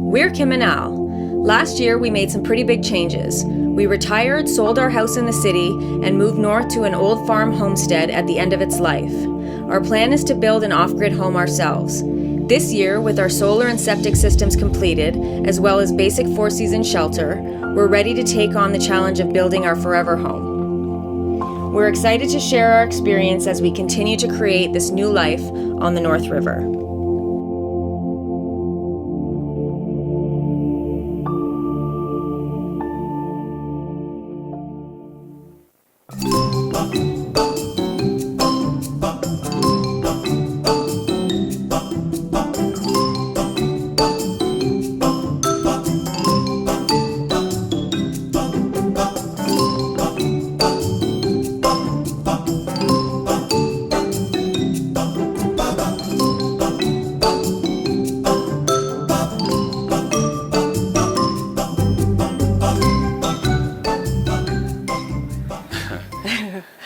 We're Kim and Al. Last year, we made some pretty big changes. We retired, sold our house in the city, and moved north to an old farm homestead at the end of its life. Our plan is to build an off-grid home ourselves. This year, with our solar and septic systems completed, as well as basic four-season shelter, we're ready to take on the challenge of building our forever home. We're excited to share our experience as we continue to create this new life on the North River.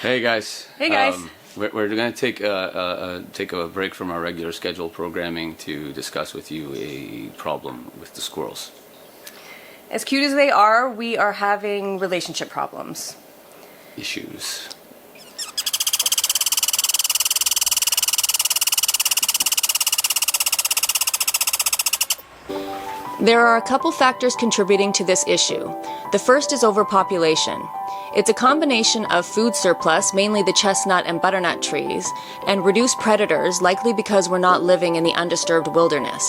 Hey guys. Hey guys. We're going to take a break from our regular scheduled programming to discuss with you a problem with the squirrels. As cute as they are, we are having relationship problems. Issues. There are a couple factors contributing to this issue. The first is overpopulation. It's a combination of food surplus, mainly the chestnut and butternut trees, and reduced predators, likely because we're not living in the undisturbed wilderness.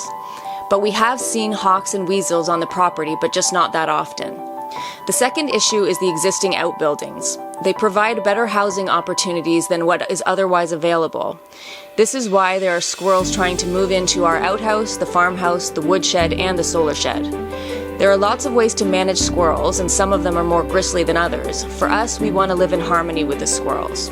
But we have seen hawks and weasels on the property, but just not that often. The second issue is the existing outbuildings. They provide better housing opportunities than what is otherwise available. This is why there are squirrels trying to move into our outhouse, the farmhouse, the woodshed, and the solar shed. There are lots of ways to manage squirrels, and some of them are more bristly than others. For us, we want to live in harmony with the squirrels.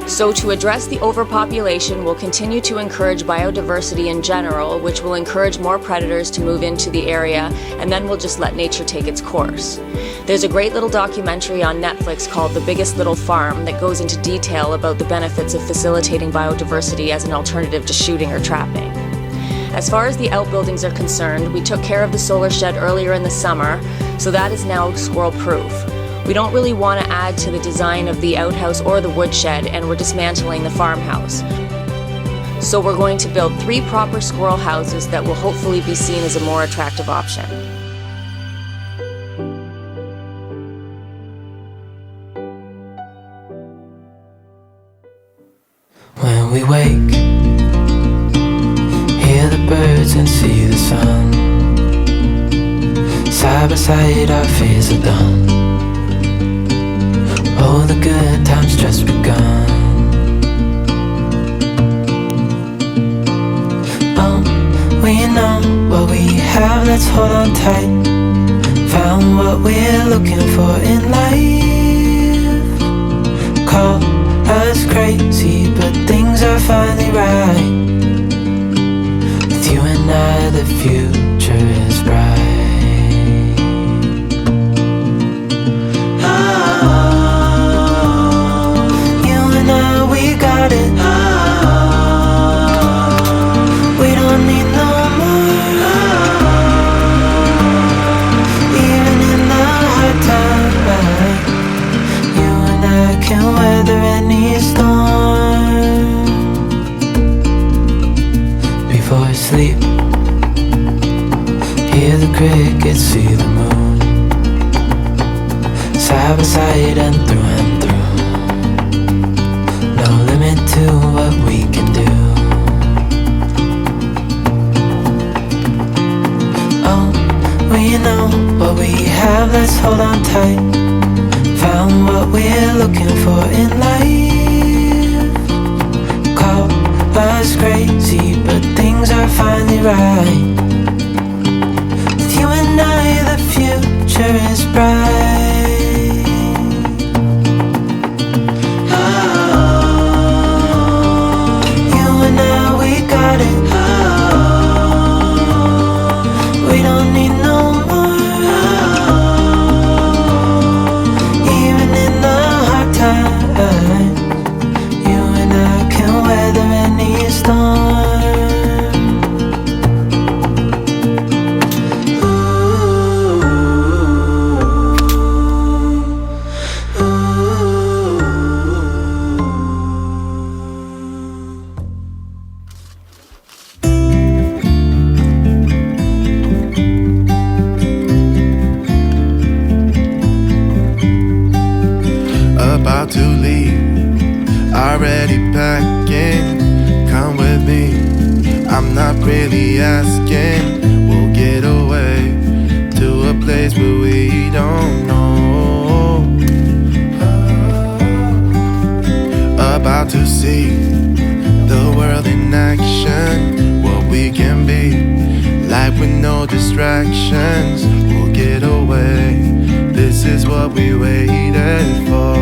So to address the overpopulation, we'll continue to encourage biodiversity in general, which will encourage more predators to move into the area, and then we'll just let nature take its course. There's a great little documentary on Netflix called The Biggest Little Farm that goes into detail about the benefits of facilitating biodiversity as an alternative to shooting or trapping. As far as the outbuildings are concerned, we took care of the solar shed earlier in the summer, so that is now squirrel-proof. We don't really want to add to the design of the outhouse or the woodshed, and we're dismantling the farmhouse. So we're going to build 3 proper squirrel houses that will hopefully be seen as a more attractive option. When we wake, hear the birds and see the sun. Side by side our fears are done. Oh, the good times just begun. Oh, we know what we have, let's hold on tight. Found what we're looking for in life. Call us crazy, but things are finally right. With you and I, the future is bright. Sleep, hear the crickets, see the moon. Side by side and through. No limit to what we can do. Oh, we know what we have, let's hold on tight. Found what we're looking for in life. Call us crazy, but things are finally right. With you and I, the future is bright. Oh, you and I, we got it. Oh, we don't need no more. Oh, even in the hard times, you and I can weather any storm. to leave, already packing. Come with me, I'm not really asking. We'll get away to a place where we don't know. About to see the world in action, what we can be, like with no distractions. We'll get away, this is what we waited for.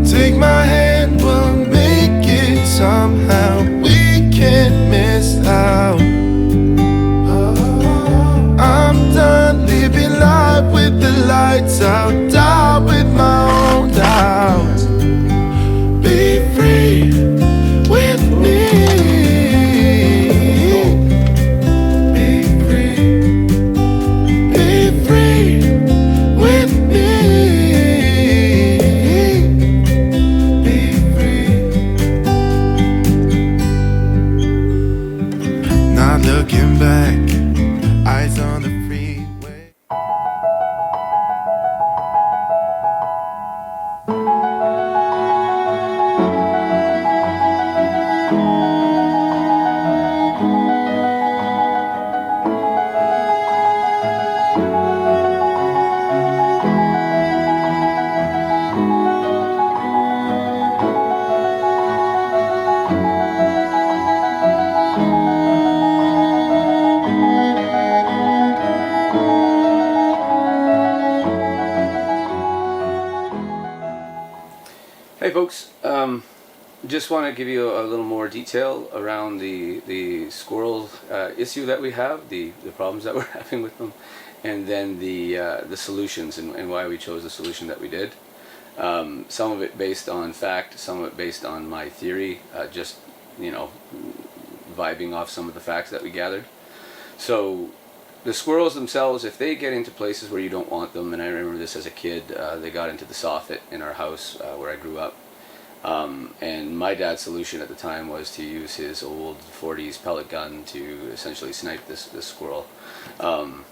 Take my hand, we'll make it somehow. We can't miss out. I'm done living life with the lights out, down with my own doubts. Be free with me. Be free. Be free with me. Be free. Not looking back, eyes on the freeway. Hey folks, just want to give you a little more detail around the squirrel issue that we have, the problems that we're having with them, and then the solutions and why we chose the solution that we did. Some of it based on fact, some of it based on my theory, just, you know, vibing off some of the facts that we gathered. So the squirrels themselves, if they get into places where you don't want them, and I remember this as a kid, they got into the soffit in our house where I grew up. And my dad's solution at the time was to use his old 40s pellet gun to essentially snipe this squirrel. And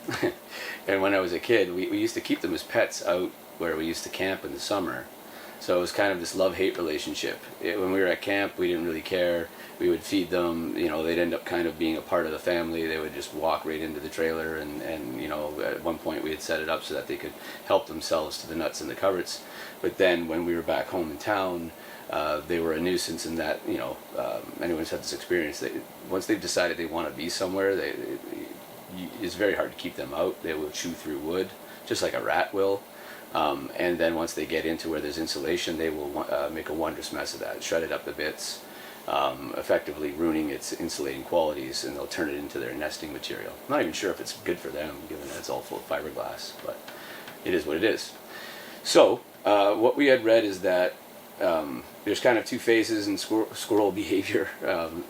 when I was a kid, we used to keep them as pets out where we used to camp in the summer. So it was kind of this love-hate relationship. When we were at camp, we didn't really care. We would feed them, you know, they'd end up kind of being a part of the family. They would just walk right into the trailer, and you know, at one point we had set it up so that they could help themselves to the nuts and the cupboards. But then when we were back home in town, they were a nuisance in that, you know, anyone's had this experience. Once they've decided they want to be somewhere, it's very hard to keep them out. They will chew through wood, just like a rat will. And then once they get into where there's insulation, they will make a wondrous mess of that, shred it up to bits, effectively ruining its insulating qualities, and they'll turn it into their nesting material. I'm not even sure if it's good for them, given that it's all full of fiberglass, but it is what it is. So what we had read is that there's kind of two phases in squirrel behavior.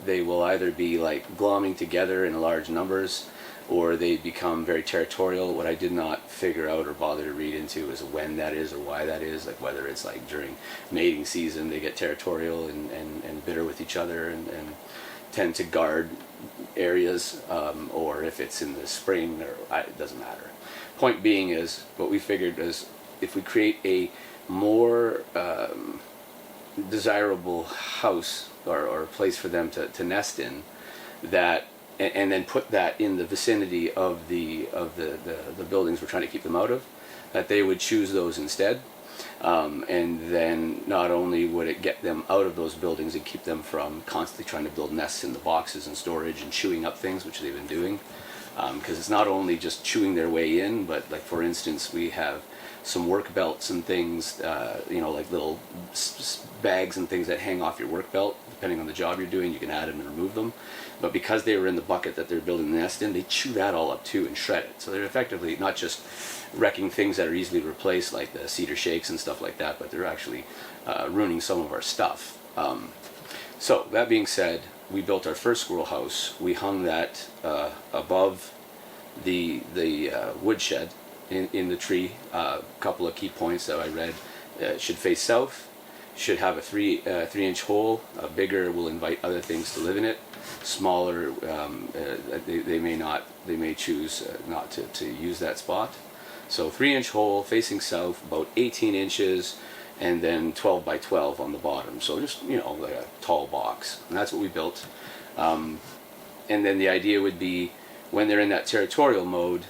They will either be like glomming together in large numbers, or they become very territorial. What I did not figure out or bother to read into is when that is or why that is, like whether it's like during mating season they get territorial and bitter with each other and tend to guard areas, or if it's in the spring, or it doesn't matter. Point being is, what we figured is if we create a more desirable house or place for them to nest in, that and then put that in the vicinity of the buildings we're trying to keep them out of, that they would choose those instead. And then not only would it get them out of those buildings and keep them from constantly trying to build nests in the boxes and storage and chewing up things, which they've been doing, because it's not only just chewing their way in, but like for instance, we have some work belts and things, you know, like little bags and things that hang off your work belt. Depending on the job you're doing, you can add them and remove them. But because they were in the bucket that they're building the nest in, they chew that all up too and shred it. So they're effectively not just wrecking things that are easily replaced, like the cedar shakes and stuff like that, but they're actually ruining some of our stuff. So that being said, we built our first squirrel house. We hung that above the woodshed in the tree. A couple of key points that I read: it should face south, should have a 3-inch hole. Bigger will invite other things to live in it. Smaller, they may choose not to use that spot. So 3-inch hole facing south, about 18 inches, and then 12 by 12 on the bottom. So just, you know, like a tall box. And that's what we built. And then the idea would be, when they're in that territorial mode,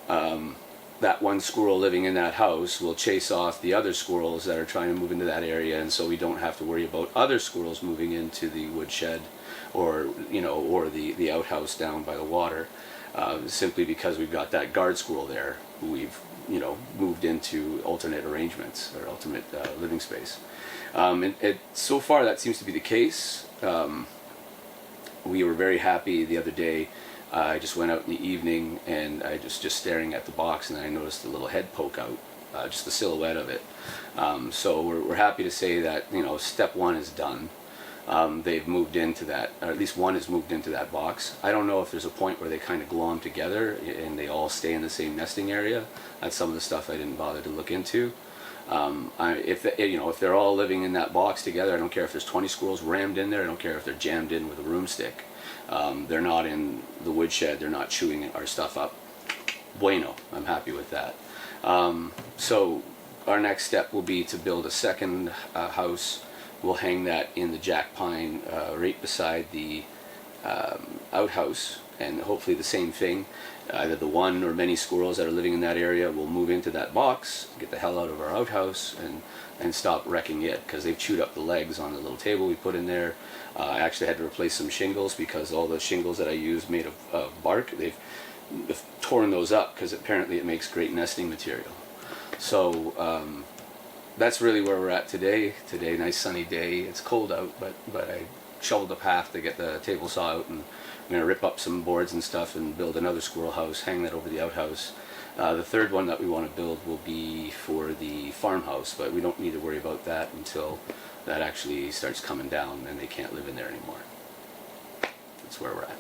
that one squirrel living in that house will chase off the other squirrels that are trying to move into that area, and so we don't have to worry about other squirrels moving into the woodshed or, you know, or the outhouse down by the water, simply because we've got that guard squirrel there who we've, you know, moved into alternate arrangements or alternate living space. And so far that seems to be the case. We were very happy the other day. I just went out in the evening and I just staring at the box, and I noticed a little head poke out, just the silhouette of it. So we're happy to say that, you know, step one is done. They've moved into that, or at least one has moved into that box. I don't know if there's a point where they kind of glom together and they all stay in the same nesting area. That's some of the stuff I didn't bother to look into. If they're all living in that box together, I don't care if there's 20 squirrels rammed in there. I don't care if they're jammed in with a broomstick. They're not in the woodshed. They're not chewing our stuff up. Bueno, I'm happy with that. So our next step will be to build a second house. We'll hang that in the jack pine right beside the outhouse, and hopefully the same thing. Either the one or many squirrels that are living in that area will move into that box, get the hell out of our outhouse, and stop wrecking it, because they've chewed up the legs on the little table we put in there. I actually had to replace some shingles, because all the shingles that I used made of bark, they've torn those up, because apparently it makes great nesting material. So that's really where we're at today. Today, nice sunny day. It's cold out, but I shoveled a path to get the table saw out, and I'm going to rip up some boards and stuff and build another squirrel house, hang that over the outhouse. The third one that we want to build will be for the farmhouse, but we don't need to worry about that until that actually starts coming down and they can't live in there anymore. That's where we're at.